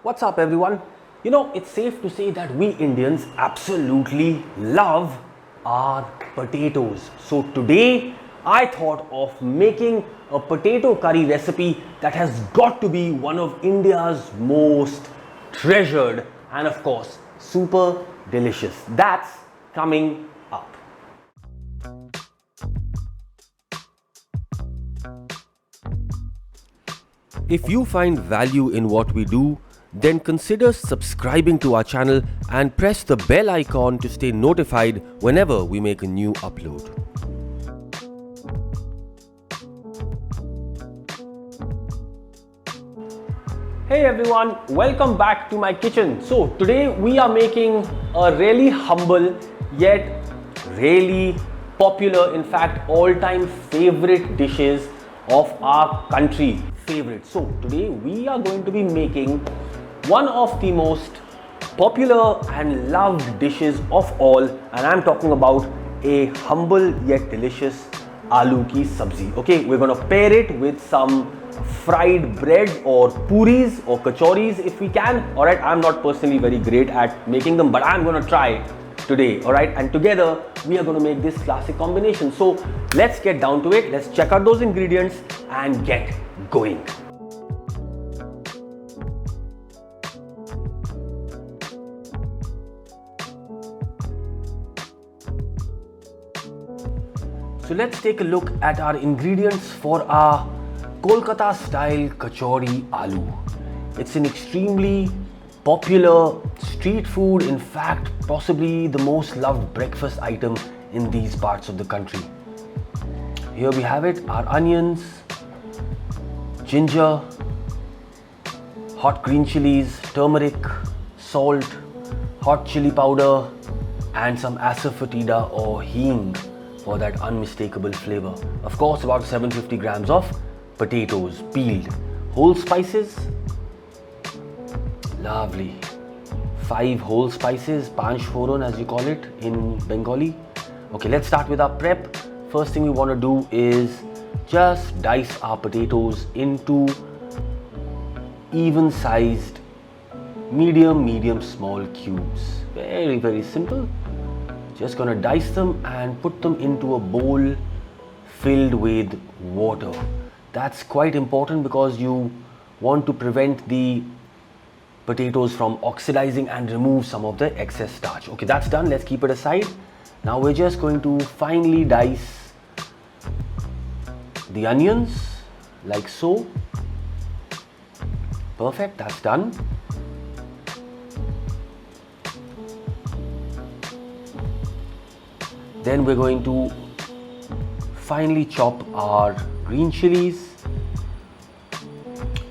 What's up, everyone? It's safe to say that we Indians absolutely love our potatoes. So today I thought of making a potato curry recipe that has got to be one of India's most treasured and of course super delicious. That's coming up. If you find value in what we do, then consider subscribing to our channel and press the bell icon to stay notified whenever we make a new upload. Hey everyone, welcome back to my kitchen. So today we are making a really humble yet really popular, in fact all-time favorite dishes of our country. So today we are going to be making one of the most popular and loved dishes of all, and I'm talking about a humble yet delicious aloo ki sabzi. Okay, we're going to pair it with some fried bread or pooris or kachoris if we can. Alright, I'm not personally very great at making them, but I'm going to try today. Alright, and together we are going to make this classic combination. So let's get down to it. Let's check out those ingredients and get going. So let's take a look at our ingredients for our Kolkata style Kachori Aloo. It's an extremely popular street food, in fact possibly the most loved breakfast item in these parts of the country. Here we have it, our onions, ginger, hot green chilies, turmeric, salt, hot chili powder and some asafoetida or hing for that unmistakable flavor. Of course, about 750 grams of potatoes peeled, whole spices, lovely, 5 whole spices, panch foron as you call it in Bengali. Okay, let's start with our prep. First thing we want to do is just dice our potatoes into even sized medium small cubes. Very simple. Just gonna dice them and put them into a bowl filled with water. That's quite important because you want to prevent the potatoes from oxidizing and remove some of the excess starch. Okay, that's done. Let's keep it aside. Now we're just going to finely dice the onions like so. Perfect, that's done. Then we're going to finely chop our green chilies.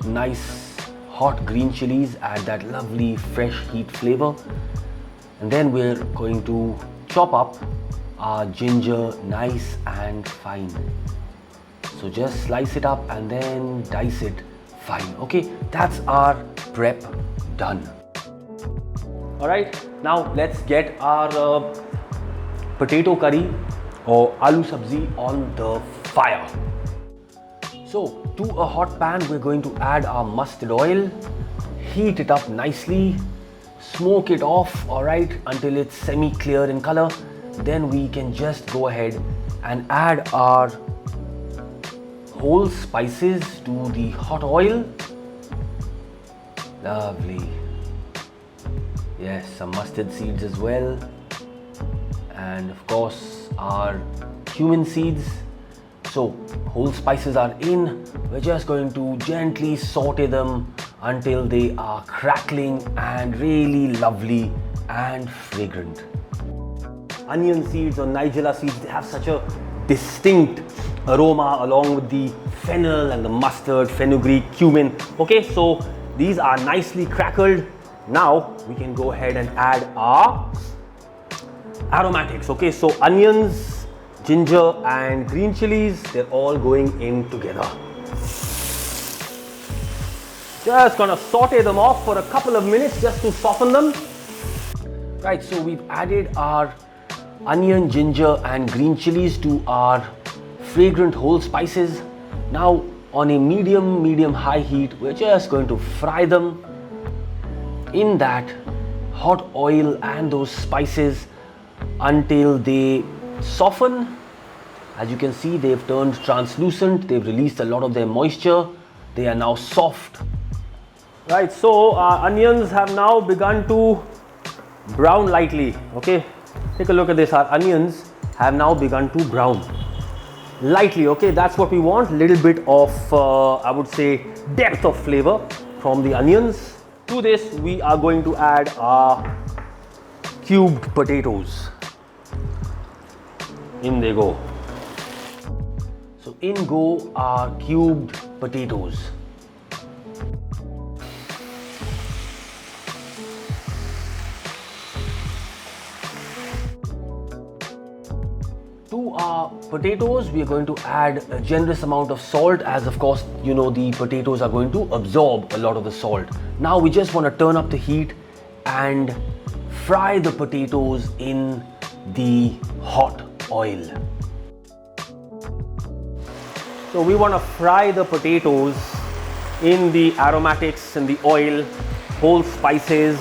Nice hot green chilies add that lovely fresh heat flavor. And then we're going to chop up our ginger nice and fine. So just slice it up and then dice it fine. Okay, that's our prep done. Alright, now let's get our potato curry or aloo sabzi on the fire. So to a hot pan we're going to add our mustard oil, heat it up nicely, smoke it off, alright, until it's semi-clear in color. Then we can just go ahead and add our whole spices to the hot oil. Lovely. Yes, some mustard seeds as well. And of course our cumin seeds. So whole spices are in. We're just going to gently saute them until they are crackling and really lovely and fragrant. Onion seeds or nigella seeds, they have such a distinct aroma along with the fennel and the mustard, fenugreek, cumin. Okay, so these are nicely crackled. Now we can go ahead and add our aromatics. Okay, so onions, ginger and green chilies, they're all going in together. Just gonna saute them off for a couple of minutes just to soften them. Right, so we've added our onion, ginger and green chilies to our fragrant whole spices. Now on a medium high heat, we're just going to fry them in that hot oil and those spices until they soften. As you can see, they've turned translucent, they've released a lot of their moisture, they are now soft. Right, so our onions have now begun to brown lightly. Okay, take a look at this. Our onions have now begun to brown lightly. Okay, that's what we want. Little bit of I would say depth of flavor from the onions. To this we are going to add our cubed potatoes. In they go. So in go our cubed potatoes. To our potatoes, we are going to add a generous amount of salt, as of course, you know, the potatoes are going to absorb a lot of the salt. Now we just want to turn up the heat and fry the potatoes in the hot oil. So we want to fry the potatoes in the aromatics, in the oil, whole spices,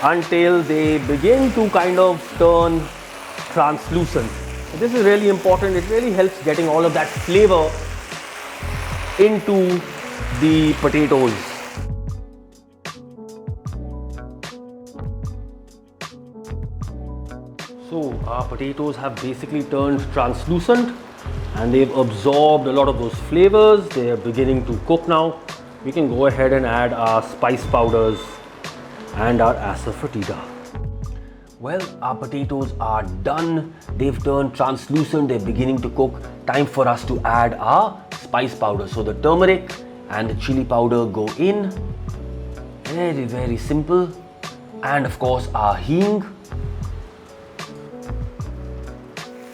until they begin to kind of turn translucent. This is really important. It really helps getting all of that flavor into the potatoes. So our potatoes have basically turned translucent and they've absorbed a lot of those flavors. They are beginning to cook now. We can go ahead and add our spice powders and our asafoetida. Well, our potatoes are done. They've turned translucent. They're beginning to cook. Time for us to add our spice powder. So the turmeric and the chili powder go in. Very, very simple. And of course our hing.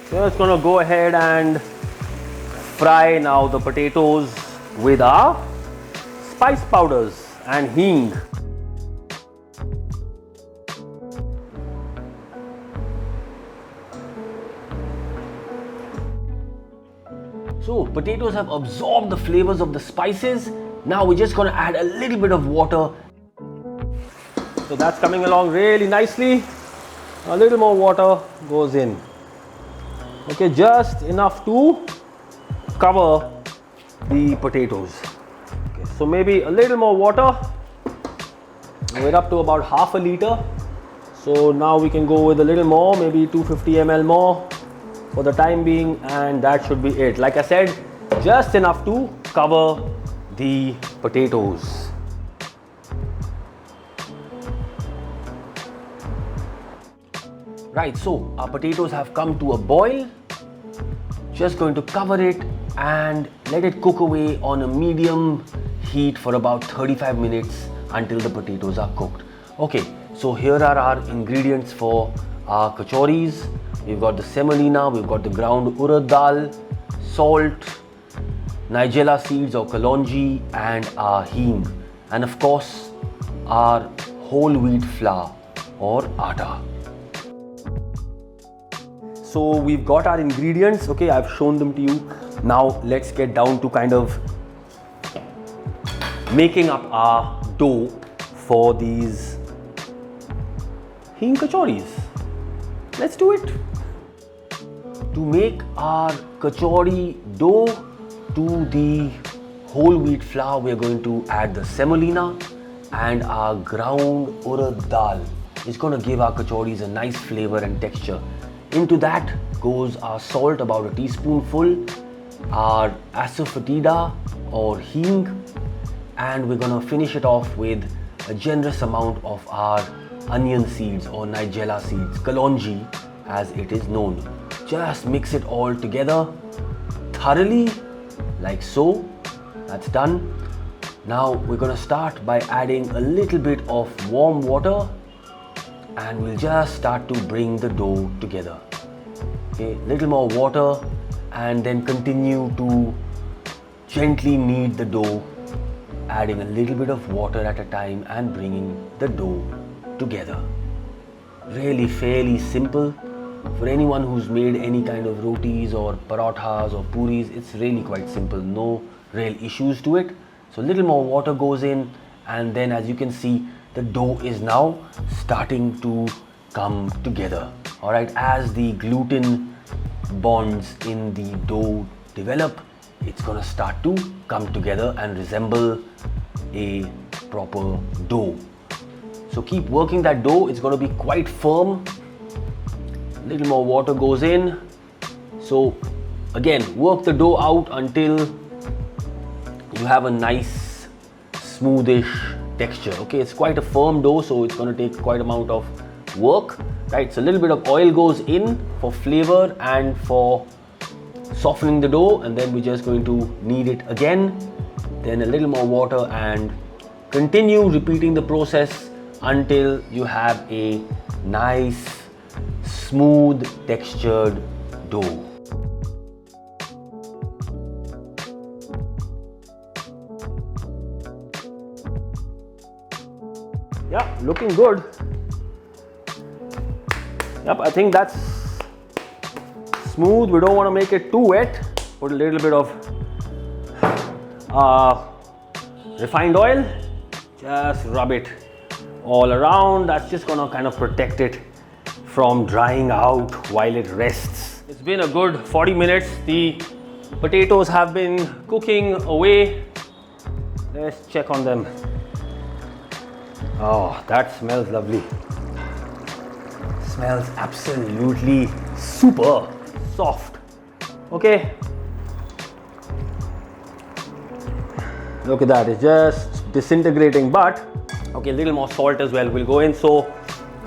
Just gonna go ahead and fry now the potatoes with our spice powders and hing. So potatoes have absorbed the flavors of the spices. Now we're just going to add a little bit of water. So that's coming along really nicely. A little more water goes in. Okay, just enough to cover the potatoes. Okay, so maybe a little more water. We're up to about half a liter. So now we can go with a little more, maybe 250 ml more for the time being, and that should be it. Like I said, just enough to cover the potatoes. Right, so our potatoes have come to a boil. Just going to cover it and let it cook away on a medium heat for about 35 minutes until the potatoes are cooked. Okay, so here are our ingredients for our kachoris. We've got the semolina, we've got the ground urad dal, salt, nigella seeds or kalonji, and our hing, and of course our whole wheat flour or atta. So we've got our ingredients. Okay, I've shown them to you. Now let's get down to kind of making up our dough for these hing kachoris. Let's do it. To make our kachori dough, to the whole wheat flour, we are going to add the semolina and our ground urad dal. It's going to give our kachoris a nice flavor and texture. Into that goes our salt, about a teaspoonful, our asafoetida or hing, and we're going to finish it off with a generous amount of our onion seeds or nigella seeds, kalonji as it is known. Just mix it all together thoroughly, like so. That's done. Now we're going to start by adding a little bit of warm water, and we'll just start to bring the dough together. Okay, little more water, and then continue to gently knead the dough, adding a little bit of water at a time and bringing the dough together. Really fairly simple. For anyone who's made any kind of rotis or parathas or pooris, it's really quite simple. No real issues to it. So little more water goes in, and then as you can see, the dough is now starting to come together. All right, as the gluten bonds in the dough develop, it's gonna start to come together and resemble a proper dough. So keep working that dough. It's gonna be quite firm. A little more water goes in. So again, work the dough out until you have a nice smoothish texture. Okay, it's quite a firm dough, so it's going to take quite amount of work, right? So a little bit of oil goes in for flavor and for softening the dough, and then we're just going to knead it again, then a little more water, and continue repeating the process until you have a nice smooth textured dough. Yeah, looking good. Yep, I think that's smooth. We don't want to make it too wet. Put a little bit of refined oil. Just rub it all around. That's just gonna kind of protect it from drying out while it rests. It's been a good 40 minutes. The potatoes have been cooking away. Let's check on them. Oh, that smells lovely. Smells absolutely super soft. Okay. Look at that, it's just disintegrating, but okay, a little more salt as well will go in. So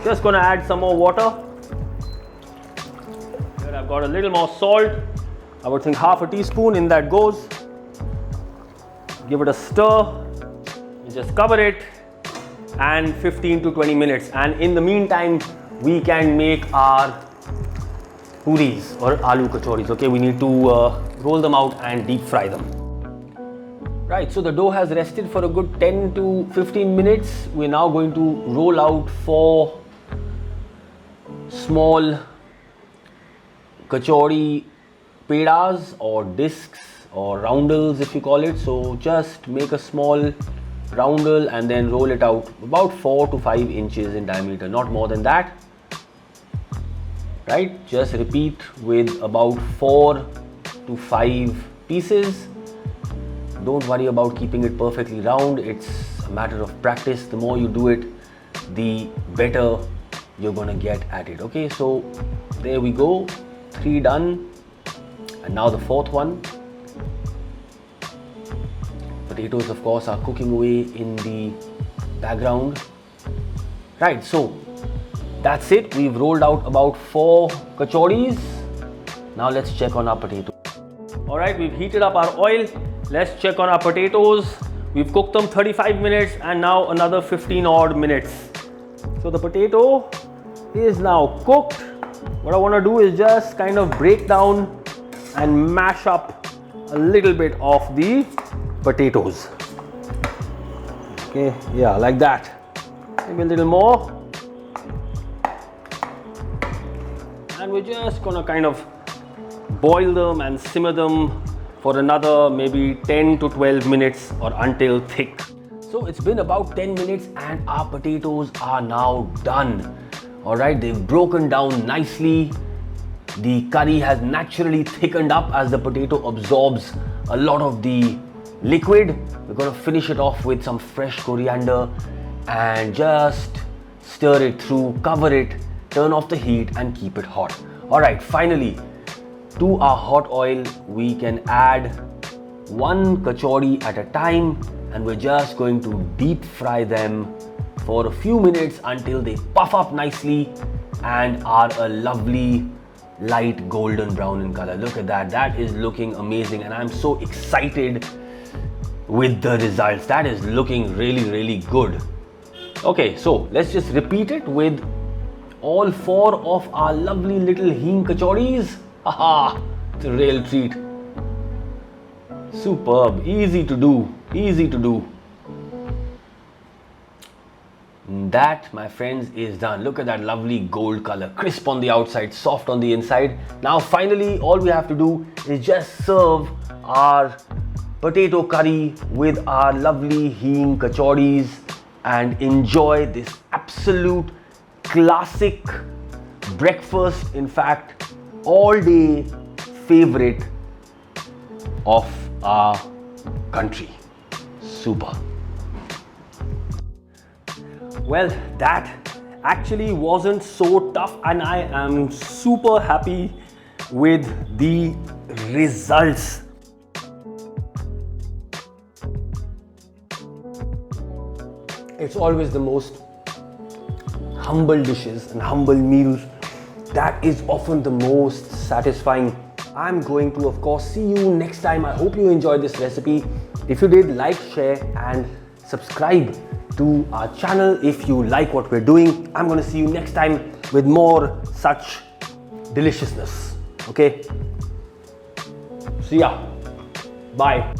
just gonna add some more water. Here I've got a little more salt. I would think half a teaspoon, in that goes. Give it a stir. You just cover it and 15 to 20 minutes. And in the meantime, we can make our pooris or aloo kachoris. Okay, we need to roll them out and deep fry them. Right, so the dough has rested for a good 10 to 15 minutes. We're now going to roll out 4 small kachori pedas or discs or roundels if you call it. So just make a small roundel and then roll it out about 4 to 5 inches in diameter, not more than that. Right, just repeat with about 4 to 5 pieces. Don't worry about keeping it perfectly round. It's a matter of practice. The more you do it, the better you're gonna get at it. Okay, so there we go, 3 done, and now the 4th one. Potatoes, of course, are cooking away in the background. Right, so that's it. We've rolled out about 4 kachoris. Now let's check on our potatoes. All right, we've heated up our oil. Let's check on our potatoes. We've cooked them 35 minutes and now another 15 odd minutes. So the potato is now cooked. What I want to do is just kind of break down and mash up a little bit of the potatoes. Okay, yeah, like that. Maybe a little more. And we're just gonna kind of boil them and simmer them for another maybe 10 to 12 minutes or until thick. So it's been about 10 minutes and our potatoes are now done. All right, they've broken down nicely. The curry has naturally thickened up as the potato absorbs a lot of the liquid. We're going to finish it off with some fresh coriander and just stir it through, cover it, turn off the heat and keep it hot. All right, finally, to our hot oil, we can add 1 kachori at a time, and we're just going to deep fry them for a few minutes until they puff up nicely and are a lovely light golden brown in color. Look at that, that is looking amazing, and I'm so excited with the results. That is looking really good. Okay, so let's just repeat it with all 4 of our lovely little hing kachoris. Haha, it's a real treat. Superb, easy to do, easy to do. That, my friends, is done. Look at that lovely gold color, crisp on the outside, soft on the inside. Now finally, all we have to do is just serve our potato curry with our lovely hing kachoris and enjoy this absolute classic breakfast, in fact all day favorite of our country. Super. Well, that actually wasn't so tough and I am super happy with the results. It's always the most humble dishes and humble meals that is often the most satisfying. I'm going to, of course, see you next time. I hope you enjoyed this recipe. If you did, like, share and subscribe to our channel if you like what we're doing. I'm going to see you next time with more such deliciousness. Okay? See ya. Bye.